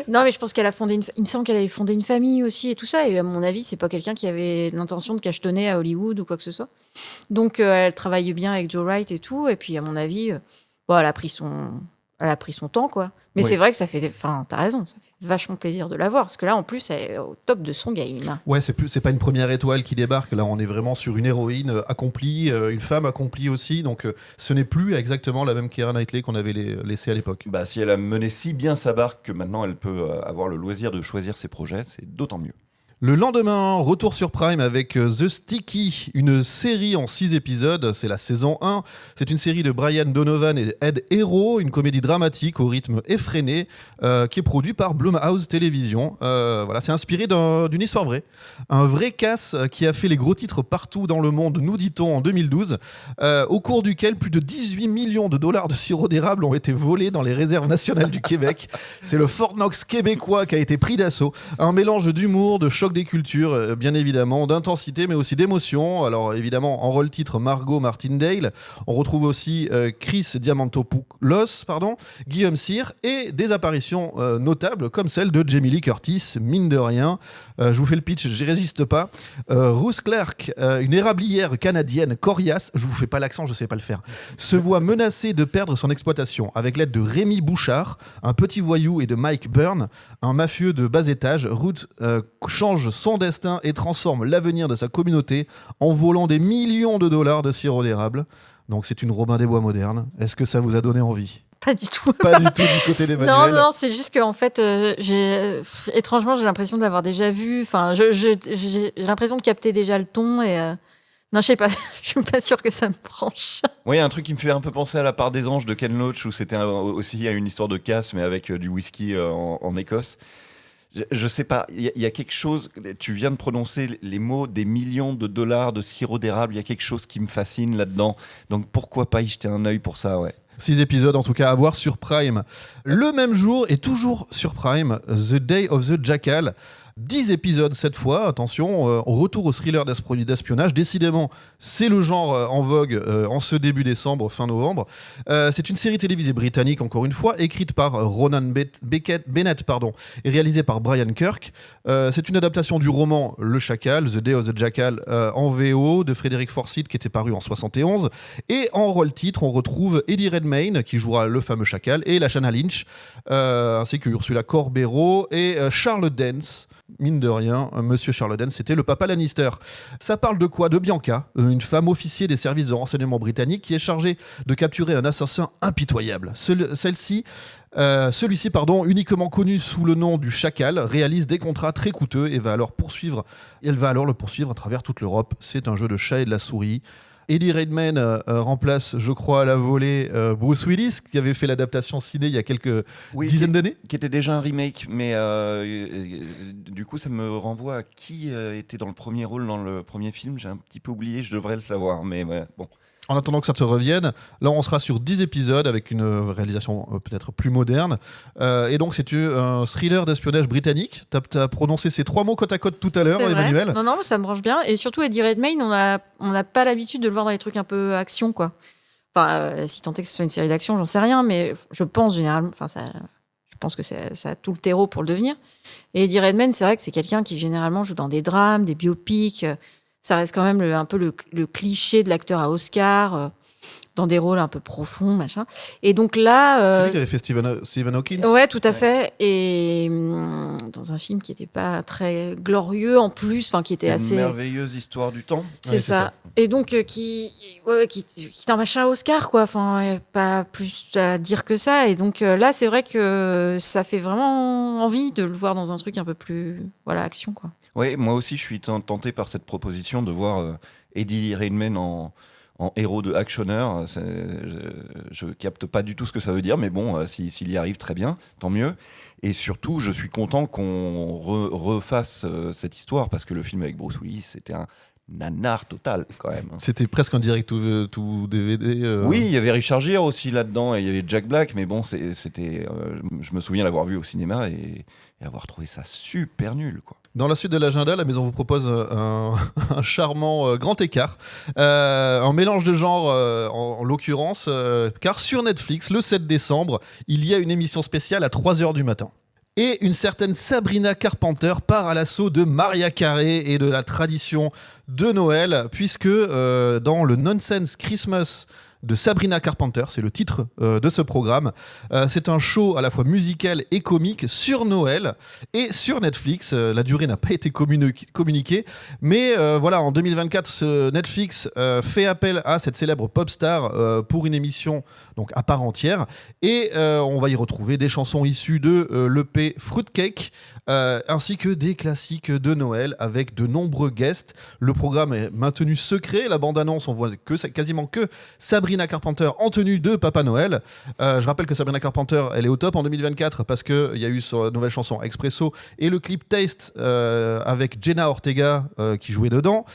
Non, mais je pense qu'elle a fondé il me semble qu'elle avait fondé une famille aussi et tout ça. Et à mon avis, c'est pas quelqu'un qui avait l'intention de cachetonner à Hollywood ou quoi que ce soit. Donc, elle travaillait bien avec Joe Wright et tout. Et puis, à mon avis, elle a pris son temps, quoi. Mais oui. C'est vrai que ça fait, t'as raison, ça fait vachement plaisir de la voir. Parce que là, en plus, elle est au top de son game. Ouais, c'est pas une première étoile qui débarque. Là, on est vraiment sur une héroïne accomplie, une femme accomplie aussi. Donc, ce n'est plus exactement la même Keira Knightley qu'on avait laissée à l'époque. Bah, si elle a mené si bien sa barque que maintenant elle peut avoir le loisir de choisir ses projets, c'est d'autant mieux. Le lendemain, retour sur Prime avec The Sticky, une série en 6 épisodes, c'est la saison 1. C'est une série de Brian Donovan et Ed Hero, une comédie dramatique au rythme effréné qui est produite par Blumhouse Television. Voilà, c'est inspiré d'une histoire vraie. Un vrai casse qui a fait les gros titres partout dans le monde, nous dit-on, en 2012, au cours duquel plus de 18 millions de dollars de sirop d'érable ont été volés dans les réserves nationales du Québec. C'est le Fort Knox québécois qui a été pris d'assaut. Un mélange d'humour, de choc des cultures, bien évidemment, d'intensité, mais aussi d'émotion. Alors évidemment, en rôle titre, Margot Martindale. On retrouve aussi Chris Diamantopoulos, Guillaume Cyr, et des apparitions notables comme celle de Jamie Lee Curtis, mine de rien. Je vous fais le pitch, j'y résiste pas. Ruth Clark, une érablière canadienne coriace, je vous fais pas l'accent, je sais pas le faire, se voit menacée de perdre son exploitation avec l'aide de Rémi Bouchard, un petit voyou, et de Mike Byrne, un mafieux de bas étage. Ruth change son destin et transforme l'avenir de sa communauté en volant des millions de dollars de sirop d'érable. Donc c'est une Robin des Bois moderne. Est-ce que ça vous a donné envie ? Pas du tout. Pas du tout du côté d'Emmanuel. Non, c'est juste qu'en fait, étrangement, j'ai l'impression de l'avoir déjà vu. Enfin, j'ai l'impression de capter déjà le ton et non, je sais pas. Je suis pas sûre que ça me branche. Oui, un truc qui me fait un peu penser à La Part des Anges de Ken Loach, où c'était aussi une histoire de casse, mais avec du whisky en Écosse. Je sais pas, il y a quelque chose, tu viens de prononcer les mots des millions de dollars de sirop d'érable, il y a quelque chose qui me fascine là-dedans, donc pourquoi pas y jeter un œil pour ça, ouais. 6 épisodes en tout cas à voir sur Prime. Le même jour et toujours sur Prime, The Day of the Jackal. 10 épisodes cette fois, attention, retour au thriller d'espionnage. Décidément, c'est le genre en vogue en ce début décembre, fin novembre. C'est une série télévisée britannique, encore une fois, écrite par Ronan Bennett et réalisée par Brian Kirk. C'est une adaptation du roman Le Chacal, The Day of the Jackal, en VO de Frédéric Forsyth, qui était paru en 71. Et en rôle titre, on retrouve Eddie Redmayne, qui jouera le fameux Chacal, et Lashana Lynch, ainsi que Ursula Corbero et Charles Dance. Mine de rien, Monsieur Charles Dance, c'était le papa Lannister. Ça parle de quoi ? De Bianca, une femme officier des services de renseignement britanniques qui est chargée de capturer un assassin impitoyable. Celui-ci, uniquement connu sous le nom du Chacal, réalise des contrats très coûteux et elle va alors le poursuivre à travers toute l'Europe. C'est un jeu de chat et de la souris. Eddie Redmayne remplace, je crois, à la volée Bruce Willis, qui avait fait l'adaptation ciné il y a quelques dizaines d'années. Qui était déjà un remake, mais du coup, ça me renvoie à qui était dans le premier rôle dans le premier film. J'ai un petit peu oublié, je devrais le savoir, mais bon. En attendant que ça te revienne, là on sera sur 10 épisodes avec une réalisation peut-être plus moderne. Et donc c'est un thriller d'espionnage britannique. T'as prononcé ces 3 mots côte à côte tout à l'heure, Emmanuel. Non, ça me branche bien. Et surtout Eddie Redmayne, on n'a pas l'habitude de le voir dans les trucs un peu action, quoi. Enfin, si tant est que ce soit une série d'action, j'en sais rien, mais je pense généralement, je pense que ça a tout le terreau pour le devenir. Et Eddie Redmayne, c'est vrai que c'est quelqu'un qui généralement joue dans des drames, des biopics. Ça reste quand même un peu le cliché de l'acteur à Oscar, dans des rôles un peu profonds, machin. Et donc là... C'est lui qui avait fait Stephen Hawking. Ouais, tout à fait. Et dans un film qui n'était pas très glorieux en plus, qui était assez... Une merveilleuse histoire du temps. C'est ça. Et donc, qui est un machin Oscar, quoi. Pas plus à dire que ça. Et donc là, c'est vrai que ça fait vraiment envie de le voir dans un truc un peu plus... action, quoi. Oui, moi aussi, je suis tenté par cette proposition de voir Eddie Redmayne en héros de actionneur. Je capte pas du tout ce que ça veut dire, mais bon, s'il y arrive, très bien, tant mieux. Et surtout, je suis content qu'on refasse cette histoire, parce que le film avec Bruce Willis, c'était un nanar total, quand même. C'était presque un direct to DVD. Oui, il y avait Richard Gere aussi là-dedans, et il y avait Jack Black, mais bon, c'était... je me souviens l'avoir vu au cinéma et avoir trouvé ça super nul, quoi. Dans la suite de l'agenda, la maison vous propose un charmant grand écart, un mélange de genres en l'occurrence, car sur Netflix, le 7 décembre, il y a une émission spéciale à 3h du matin. Et une certaine Sabrina Carpenter part à l'assaut de Mariah Carey et de la tradition de Noël, puisque dans le Nonsense Christmas de Sabrina Carpenter, c'est le titre de ce programme. C'est un show à la fois musical et comique sur Noël et sur Netflix. La durée n'a pas été communiquée, mais voilà, en 2024, Netflix fait appel à cette célèbre pop star pour une émission donc à part entière, et on va y retrouver des chansons issues de l'EP Fruitcake, ainsi que des classiques de Noël avec de nombreux guests. Le programme est maintenu secret. La bande-annonce, on voit quasiment que Sabrina Carpenter en tenue de Papa Noël. Je rappelle que Sabrina Carpenter, elle est au top en 2024 parce qu'il y a eu sa nouvelle chanson Expresso et le clip Taste avec Jenna Ortega qui jouait dedans.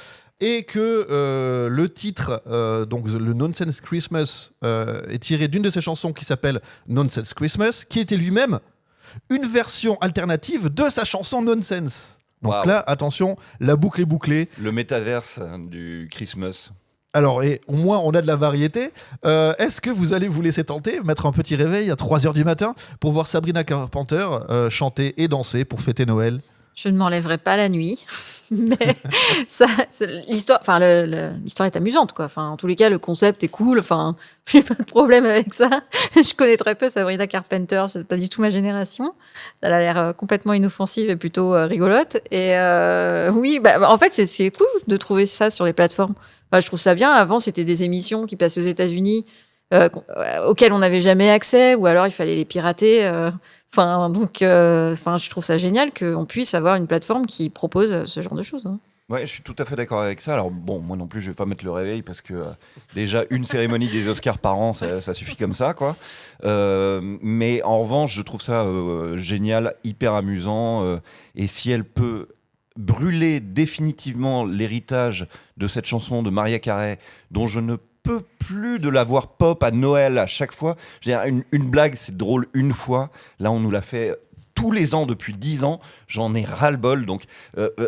Et que le titre, donc le Nonsense Christmas, est tiré d'une de ses chansons qui s'appelle Nonsense Christmas, qui était lui-même une version alternative de sa chanson Nonsense. Donc là, attention, la boucle est bouclée. Le métaverse du Christmas. Alors, et au moins, on a de la variété. Est-ce que vous allez vous laisser tenter, mettre un petit réveil à 3h du matin pour voir Sabrina Carpenter chanter et danser pour fêter Noël ? Je ne m'enlèverai pas la nuit, mais ça, l'histoire, enfin, l'histoire est amusante, quoi. Enfin, en tous les cas, le concept est cool. Enfin, j'ai pas de problème avec ça. Je connais très peu Sabrina Carpenter, c'est pas du tout ma génération. Elle a l'air complètement inoffensive et plutôt rigolote. Et oui, en fait, c'est cool de trouver ça sur les plateformes. Enfin, je trouve ça bien. Avant, c'était des émissions qui passaient aux États-Unis auxquelles on n'avait jamais accès, ou alors il fallait les pirater. Je trouve ça génial qu'on puisse avoir une plateforme qui propose ce genre de choses. Hein. Ouais, je suis tout à fait d'accord avec ça. Alors bon, moi non plus, je vais pas mettre le réveil parce que déjà une cérémonie des Oscars par an, ça suffit comme ça, quoi. Mais en revanche, je trouve ça génial, hyper amusant. Et si elle peut brûler définitivement l'héritage de cette chanson de Mariah Carey, dont je ne peux plus de la voir pop à Noël à chaque fois. Je veux dire, une blague, c'est drôle une fois. Là, on nous l'a fait tous les ans depuis 10 ans. J'en ai ras-le-bol. Donc,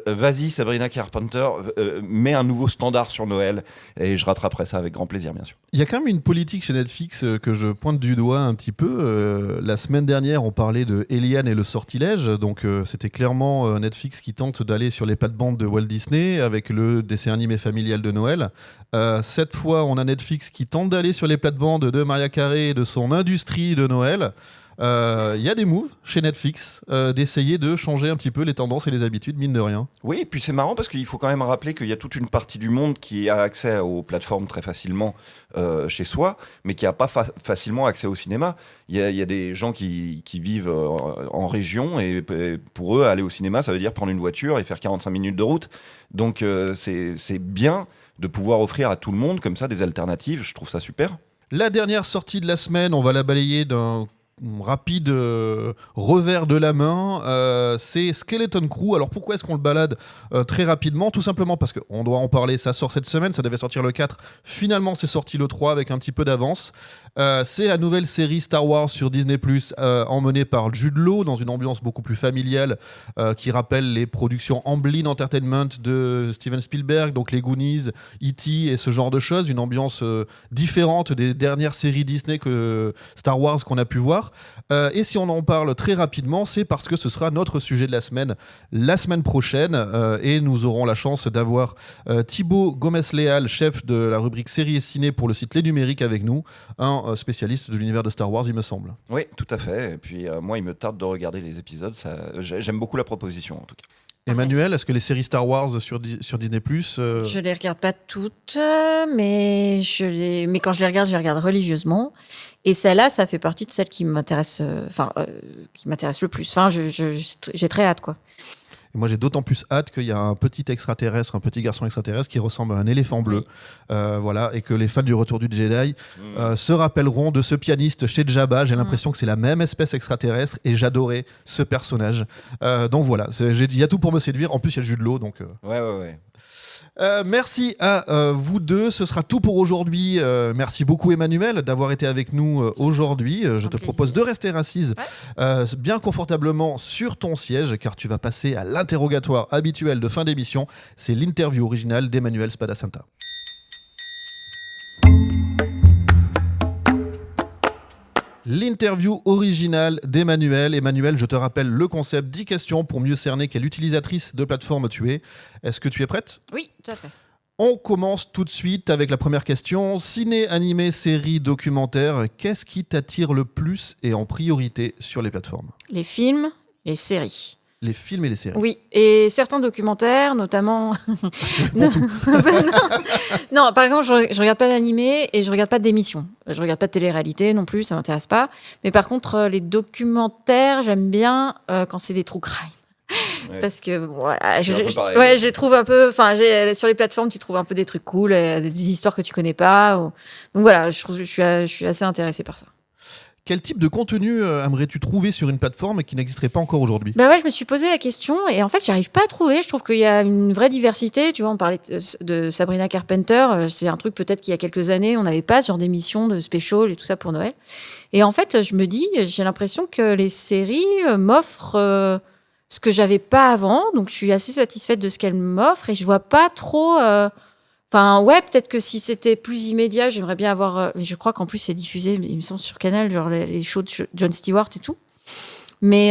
vas-y, Sabrina Carpenter, mets un nouveau standard sur Noël. Et je rattraperai ça avec grand plaisir, bien sûr. Il y a quand même une politique chez Netflix que je pointe du doigt un petit peu. La semaine dernière, on parlait de Eliane et le sortilège. Donc, c'était clairement Netflix qui tente d'aller sur les plates-bandes de Walt Disney avec le dessin animé familial de Noël. Cette fois, on a Netflix qui tente d'aller sur les plates-bandes de Mariah Carey et de son industrie de Noël. Il y a des moves chez Netflix d'essayer de changer un petit peu les tendances et les habitudes, mine de rien. Oui, et puis c'est marrant parce qu'il faut quand même rappeler qu'il y a toute une partie du monde qui a accès aux plateformes très facilement chez soi, mais qui n'a pas facilement accès au cinéma. Il y a des gens qui vivent en région et pour eux, aller au cinéma, ça veut dire prendre une voiture et faire 45 minutes de route. Donc c'est bien de pouvoir offrir à tout le monde comme ça des alternatives. Je trouve ça super. La dernière sortie de la semaine, on va la balayer d'un rapide revers de la main, c'est Skeleton Crew. Alors pourquoi est-ce qu'on le balade très rapidement ? Tout simplement parce qu'on doit en parler, ça sort cette semaine, ça devait sortir le 4, finalement c'est sorti le 3 avec un petit peu d'avance. C'est la nouvelle série Star Wars sur Disney+, emmenée par Jude Law dans une ambiance beaucoup plus familiale qui rappelle les productions Amblin Entertainment de Steven Spielberg, donc les Goonies, E.T. et ce genre de choses, une ambiance différente des dernières séries Disney que Star Wars qu'on a pu voir. Et si on en parle très rapidement, c'est parce que ce sera notre sujet de la semaine prochaine, et nous aurons la chance d'avoir Thibaut Gomez-Léal, chef de la rubrique séries et ciné pour le site Les Numériques avec nous, un spécialiste de l'univers de Star Wars, il me semble. Oui, tout à fait. Et puis moi, il me tarde de regarder les épisodes. J'aime beaucoup la proposition, en tout cas. Emmanuel, est-ce que les séries Star Wars sur Disney+, Je les regarde pas toutes, mais quand je les regarde religieusement. Et celle-là, ça fait partie de celles qui m'intéressent, qui m'intéressent le plus. Enfin, j'ai très hâte, quoi. Et moi, j'ai d'autant plus hâte qu'il y a un petit garçon extraterrestre qui ressemble à un éléphant bleu. Oui. Voilà, et que les fans du Retour du Jedi se rappelleront de ce pianiste chez Jabba. J'ai l'impression que c'est la même espèce extraterrestre et j'adorais ce personnage. Donc voilà, il y a tout pour me séduire. En plus, il y a Jude Law. Donc, Ouais. Merci à vous deux, ce sera tout pour aujourd'hui. Merci beaucoup Emmanuel d'avoir été avec nous aujourd'hui. Je te propose de rester assise bien confortablement sur ton siège car tu vas passer à l'interrogatoire habituel de fin d'émission. C'est l'interview originale d'Emmanuel Spadasanta. L'interview originale d'Emmanuel. Emmanuel, je te rappelle le concept 10 questions pour mieux cerner quelle utilisatrice de plateforme tu es. Est-ce que tu es prête ? Oui, tout à fait. On commence tout de suite avec la première question. Ciné, animé, série, documentaire, qu'est-ce qui t'attire le plus et en priorité sur les plateformes ? Les films, les séries. Les films et les séries. Oui, et certains documentaires, notamment... non. Non, par exemple, je regarde pas d'animé et je regarde pas d'émissions. Je regarde pas de télé-réalité non plus, ça m'intéresse pas. Mais par contre, les documentaires, j'aime bien quand c'est des true crime. Ouais. Parce que voilà, Je les trouve un peu. Enfin, sur les plateformes, tu trouves un peu des trucs cool, des histoires que tu connais pas. Donc voilà, je suis assez intéressée par ça. Quel type de contenu aimerais-tu trouver sur une plateforme qui n'existerait pas encore aujourd'hui ? Bah ouais, je me suis posé la question et en fait, j'arrive pas à trouver. Je trouve qu'il y a une vraie diversité. Tu vois, on parlait de Sabrina Carpenter. C'est un truc peut-être qu'il y a quelques années, on n'avait pas ce genre d'émission de special et tout ça pour Noël. Et en fait, je me dis, j'ai l'impression que les séries m'offrent ce que j'avais pas avant. Donc, je suis assez satisfaite de ce qu'elles m'offrent et je vois pas trop. Enfin, ouais, peut-être que si c'était plus immédiat, j'aimerais bien avoir... je crois qu'en plus, c'est diffusé, il me semble, sur Canal, genre les shows de Jon Stewart et tout. Mais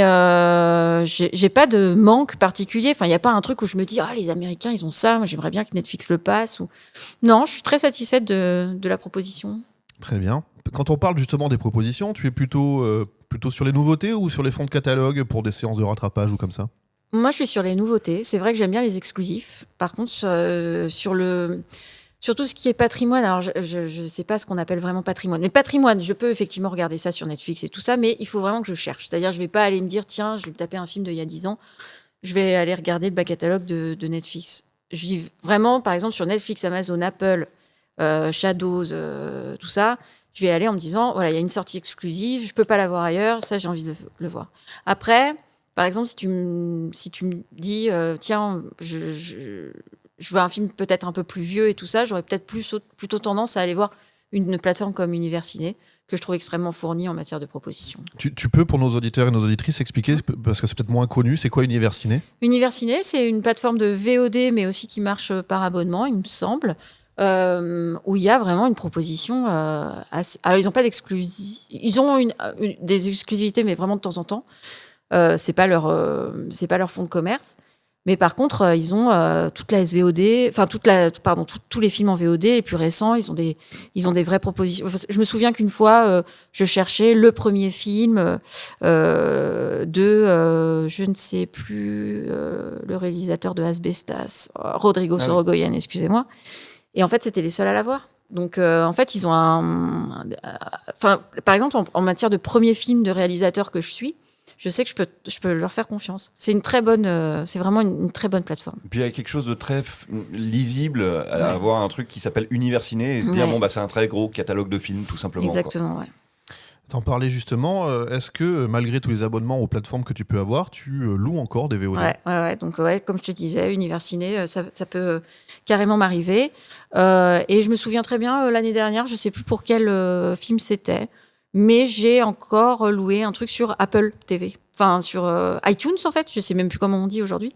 j'ai pas de manque particulier. Enfin, il n'y a pas un truc où je me dis, ah, les Américains, ils ont ça, moi, j'aimerais bien que Netflix le passe. Ou... Non, je suis très satisfaite de la proposition. Très bien. Quand on parle justement des propositions, tu es plutôt sur les nouveautés ou sur les fonds de catalogue pour des séances de rattrapage ou comme ça ? Moi, je suis sur les nouveautés. C'est vrai que j'aime bien les exclusifs. Par contre, sur tout ce qui est patrimoine, alors je sais pas ce qu'on appelle vraiment patrimoine. Mais patrimoine, je peux effectivement regarder ça sur Netflix et tout ça, mais il faut vraiment que je cherche. C'est-à-dire, je vais pas aller me dire, tiens, je vais me taper un film d'il y a 10 ans. Je vais aller regarder le back catalogue de Netflix. Je dis vraiment, par exemple, sur Netflix, Amazon, Apple, Shadows, tout ça, je vais aller en me disant, voilà, il y a une sortie exclusive, je peux pas la voir ailleurs, ça, j'ai envie de le voir. Après... Par exemple, si tu me dis, tiens, je veux un film peut-être un peu plus vieux et tout ça, j'aurais peut-être plutôt tendance à aller voir une plateforme comme Universiné, que je trouve extrêmement fournie en matière de propositions. Tu peux, pour nos auditeurs et nos auditrices, expliquer, parce que c'est peut-être moins connu, c'est quoi Universiné ? Universiné, c'est une plateforme de VOD, mais aussi qui marche par abonnement, il me semble, où il y a vraiment une proposition assez... Alors, ils n'ont pas d'exclusivité, ils ont des exclusivités, mais vraiment de temps en temps. C'est pas leur fonds de commerce, mais par contre ils ont toute la SVOD, enfin tous les films en VOD les plus récents, ils ont des vraies propositions. Je me souviens qu'une fois je cherchais le premier film je ne sais plus le réalisateur de Asbestas, Rodrigo Sorogoyen, excusez-moi, et en fait c'était les seuls à l'avoir. Donc en fait ils ont par exemple en matière de premier film de réalisateur que je suis, je sais que je peux leur faire confiance. C'est c'est vraiment une très bonne plateforme. Puis il y a quelque chose de très lisible à avoir un truc qui s'appelle Universiné et se dire, c'est un très gros catalogue de films, tout simplement. Exactement, ouais. T'en parlais justement, est-ce que malgré tous les abonnements aux plateformes que tu peux avoir, tu loues encore des VOD ? Ouais. Donc comme je te disais, Universiné, ça peut carrément m'arriver. Et je me souviens très bien, l'année dernière, je sais plus pour quel film c'était, mais j'ai encore loué un truc sur Apple TV. Enfin, sur iTunes, en fait. Je sais même plus comment on dit aujourd'hui.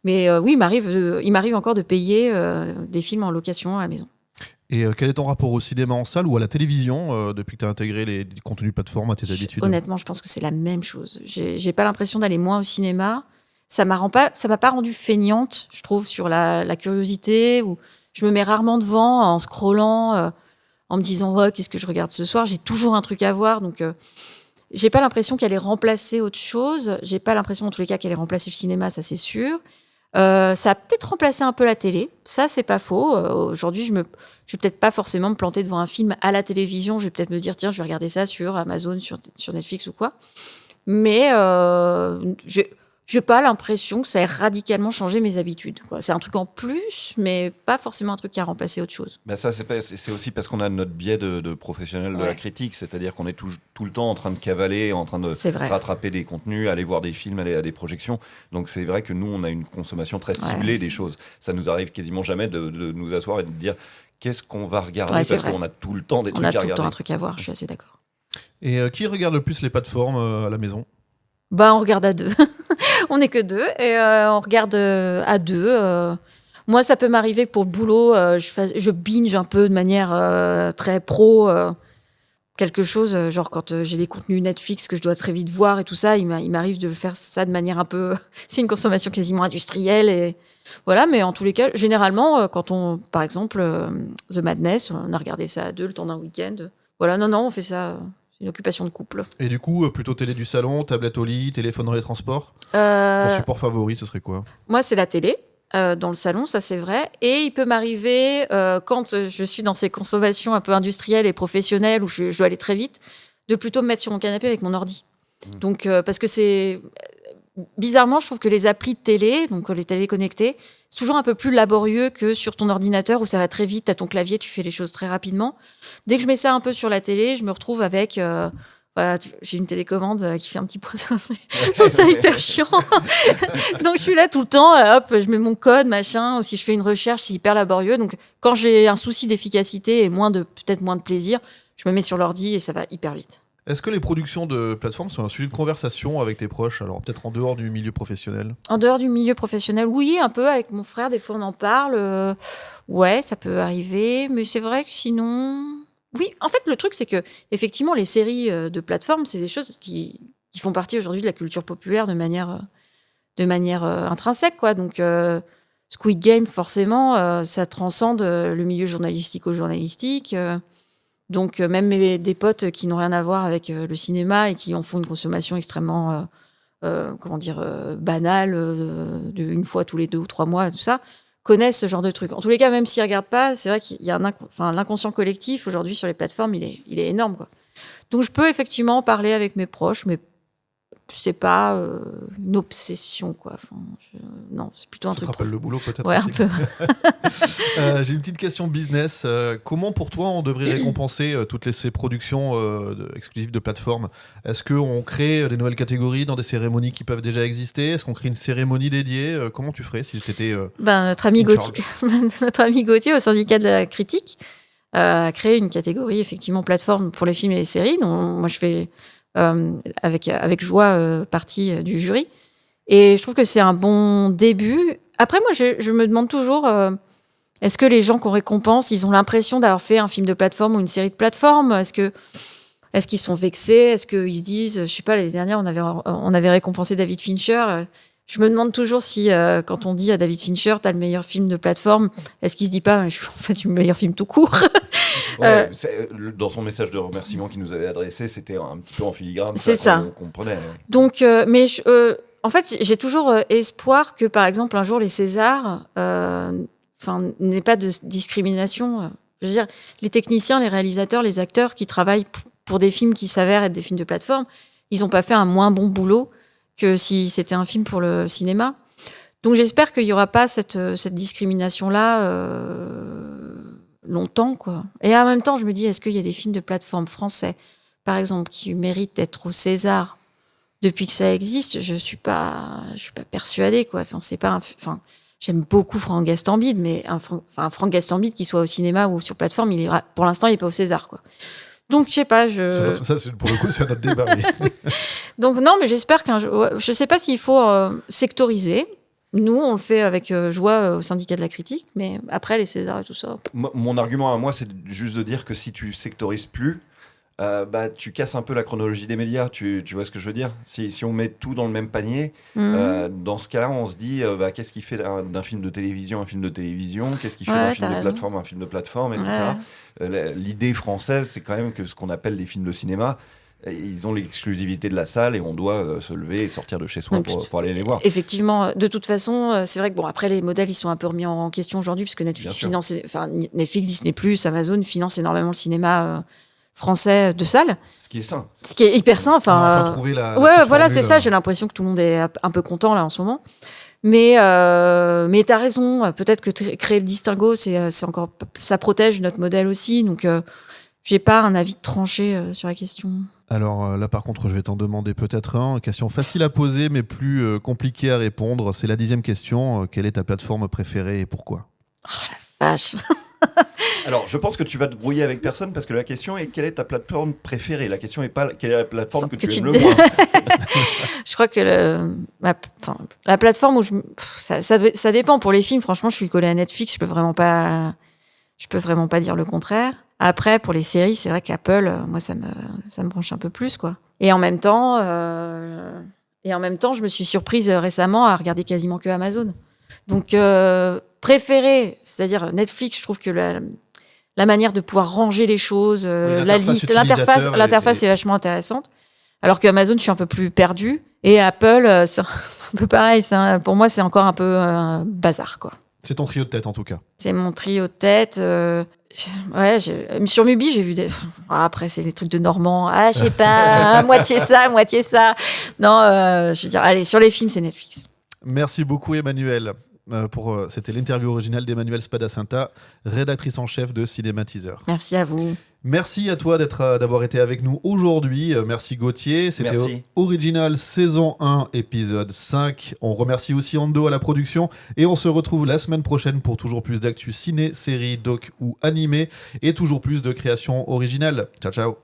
Mais oui, il m'arrive encore de payer des films en location à la maison. Et quel est ton rapport au cinéma en salle ou à la télévision depuis que tu as intégré les contenus plateformes à tes habitudes ? Honnêtement, je pense que c'est la même chose. J'ai pas l'impression d'aller moins au cinéma. Ça m'a pas rendue feignante, je trouve, sur la curiosité. Où je me mets rarement devant en scrollant... en me disant qu'est-ce que je regarde ce soir, j'ai toujours un truc à voir, donc j'ai pas l'impression qu'elle ait remplacé autre chose, j'ai pas l'impression en tous les cas qu'elle ait remplacé le cinéma, ça c'est sûr. Ça a peut-être remplacé un peu la télé, ça c'est pas faux. Aujourd'hui je vais peut-être pas forcément me planter devant un film à la télévision, je vais peut-être me dire tiens je vais regarder ça sur Amazon, sur Netflix ou quoi, mais j'ai pas l'impression que ça ait radicalement changé mes habitudes, quoi. C'est un truc en plus, mais pas forcément un truc qui a remplacé autre chose. Ça, c'est aussi parce qu'on a notre biais de professionnel de la critique, c'est-à-dire qu'on est tout le temps en train de cavaler, en train de rattraper des contenus, aller voir des films, aller à des projections. Donc c'est vrai que nous, on a une consommation très ciblée des choses. Ça nous arrive quasiment jamais de nous asseoir et de dire qu'est-ce qu'on va regarder, parce qu'on a tout le temps des trucs à regarder. On a tout le temps un truc à voir, je suis assez d'accord. Et qui regarde le plus les plateformes à la maison ? On regarde à deux. On n'est que deux et on regarde à deux. Moi, ça peut m'arriver que pour le boulot, je binge un peu de manière très pro. Quelque chose, genre quand j'ai des contenus Netflix que je dois très vite voir et tout ça, il m'arrive de faire ça de manière un peu... C'est une consommation quasiment industrielle Voilà, mais en tous les cas, généralement, quand par exemple, The Madness, on a regardé ça à 2 le temps d'un week-end. Voilà, non, on fait ça, c'est une occupation de couple. Et du coup, plutôt télé du salon, tablette au lit, téléphone dans les transports. Euh, Ton support favori, ce serait quoi? Moi, c'est la télé. Dans le salon, ça c'est vrai. Et il peut m'arriver, quand je suis dans ces consommations un peu industrielles et professionnelles où je dois aller très vite, de plutôt me mettre sur mon canapé avec mon ordi. Donc, parce que c'est... Bizarrement, je trouve que les applis de télé, donc les télés connectées, c'est toujours un peu plus laborieux que sur ton ordinateur où ça va très vite, t'as ton clavier, tu fais les choses très rapidement. Dès que je mets ça un peu sur la télé, je me retrouve avec... voilà, j'ai une télécommande qui fait un petit point sur je trouve ça hyper chiant. Donc je suis là tout le temps, hop, je mets mon code, machin, ou si je fais une recherche, c'est hyper laborieux. Donc quand j'ai un souci d'efficacité et peut-être moins de plaisir, je me mets sur l'ordi et ça va hyper vite. Est-ce que les productions de plateformes sont un sujet de conversation avec tes proches? Alors peut-être en dehors du milieu professionnel. En dehors du milieu professionnel, oui, un peu avec mon frère, des fois on en parle. Ouais, ça peut arriver, mais c'est vrai que sinon... Oui, en fait, le truc, c'est que effectivement, les séries de plateformes, c'est des choses qui font partie aujourd'hui de la culture populaire de manière intrinsèque, quoi. Donc, Squid Game, forcément, ça transcende le milieu journalistique au journalistique. Donc, même des potes qui n'ont rien à voir avec le cinéma et qui en font une consommation extrêmement, banale, une fois tous les 2 ou 3 mois, tout ça, connaissent ce genre de trucs. En tous les cas, même s'ils regardent pas, c'est vrai qu'il y a l'inconscient collectif aujourd'hui sur les plateformes, il est énorme, quoi. Donc je peux effectivement parler avec mes proches, mais c'est pas une obsession, quoi. Non, c'est plutôt un Ça te truc. rappelle le boulot peut-être Ouais, un aussi. peu. J'ai une petite question business. Comment pour toi on devrait récompenser toutes ces productions exclusives de plateformes? Est-ce qu'on crée des nouvelles catégories dans des cérémonies qui peuvent déjà exister? Est-ce qu'on crée une cérémonie dédiée? Comment tu ferais si j'étais Notre ami in Gauthier, notre ami Gauthier au syndicat de la critique a créé une catégorie effectivement plateforme pour les films et les séries. Donc moi je fais avec joie partie du jury. Et je trouve que c'est un bon début. Après, moi, je me demande toujours, est-ce que les gens qu'on récompense, ils ont l'impression d'avoir fait un film de plateforme ou une série de plateforme? Est-ce qu'ils sont vexés? Est-ce qu'ils se disent, je sais pas, l'année dernière, on avait récompensé David Fincher. Je me demande toujours si, quand on dit à David Fincher, t'as le meilleur film de plateforme, est-ce qu'il se dit pas, je suis en fait le meilleur film tout court? Ouais, dans son message de remerciement qu'il nous avait adressé, c'était un petit peu en filigrane. C'est ça. Qu'on comprenait. Donc, en fait, j'ai toujours espoir que, par exemple, un jour, les Césars, n'aient pas de discrimination. Je veux dire, les techniciens, les réalisateurs, les acteurs qui travaillent pour des films qui s'avèrent être des films de plateforme, ils n'ont pas fait un moins bon boulot que si c'était un film pour le cinéma. Donc, j'espère qu'il n'y aura pas cette discrimination-là longtemps, quoi. Et en même temps, je me dis, est-ce qu'il y a des films de plateforme français, par exemple, qui méritent d'être au César depuis que ça existe? Je suis pas persuadée, quoi. J'aime beaucoup Franck Gastambide, mais Franck Gastambide qui soit au cinéma ou sur plateforme, pour l'instant, il est pas au César, quoi. Donc, je sais pas, Ça, pour le coup, c'est un autre débat. Oui. Donc, non, mais j'espère je sais pas s'il faut sectoriser. Nous, on le fait avec joie au syndicat de la critique, mais après, les Césars et tout ça... Mon argument à moi, c'est juste de dire que si tu sectorises plus, tu casses un peu la chronologie des médias. Tu vois ce que je veux dire? Si on met tout dans le même panier, dans ce cas-là, on se dit qu'est-ce qui fait d'un film de télévision un film de télévision? Qu'est-ce qui fait d'un film de plateforme un film de plateforme, etc. L'idée française, c'est quand même que ce qu'on appelle les films de cinéma, ils ont l'exclusivité de la salle et on doit se lever et sortir de chez soi pour aller les voir. Effectivement, de toute façon, c'est vrai que après les modèles ils sont un peu remis en question aujourd'hui puisque Netflix Disney+, Amazon finance énormément le cinéma français de salle. Ce qui est sain. Ce qui est hyper sain. Enfin, trouver la voilà, formule, c'est ça. J'ai l'impression que tout le monde est un peu content là en ce moment. Mais t'as raison. Peut-être que créer le distinguo, c'est encore, ça protège notre modèle aussi. Donc, j'ai pas un avis tranché sur la question. Alors là, par contre, je vais t'en demander peut-être une question facile à poser, mais plus compliquée à répondre. C'est la 10e question. Quelle est ta plateforme préférée et pourquoi? Oh la vache. Alors, je pense que tu vas te brouiller avec personne parce que la question est quelle est ta plateforme préférée? La question n'est pas quelle est la plateforme que tu aimes le moins. Je crois que la plateforme où ça dépend. Pour les films, franchement, je suis collée à Netflix. Je peux vraiment pas dire le contraire. Après, pour les séries, c'est vrai qu'Apple, moi, ça me branche un peu plus, quoi. Et en même temps, je me suis surprise récemment à regarder quasiment que Amazon. Donc, préféré, c'est-à-dire Netflix, je trouve que la manière de pouvoir ranger les choses, la l'interface liste, utilisateur l'interface est vachement intéressante. Alors que Amazon, je suis un peu plus perdue. Et Apple, c'est un peu pareil. Pour moi, c'est encore un peu un bazar, quoi. C'est ton trio de tête en tout cas. C'est mon trio de tête. Sur Mubi, j'ai vu des. Après, c'est des trucs de Normand. Je sais pas, moitié ça, moitié ça. Non, je veux dire, allez, sur les films, c'est Netflix. Merci beaucoup Emmanuel. C'était l'interview originale d'Emmanuel Spadassinta, rédactrice en chef de Cinématiseur. Merci à vous. Merci à toi d'avoir été avec nous aujourd'hui. Merci Gauthier. C'était Merci. Original saison 1, épisode 5. On remercie aussi Ando à la production. Et on se retrouve la semaine prochaine pour toujours plus d'actu ciné, séries, doc ou animé. Et toujours plus de créations originales. Ciao, ciao.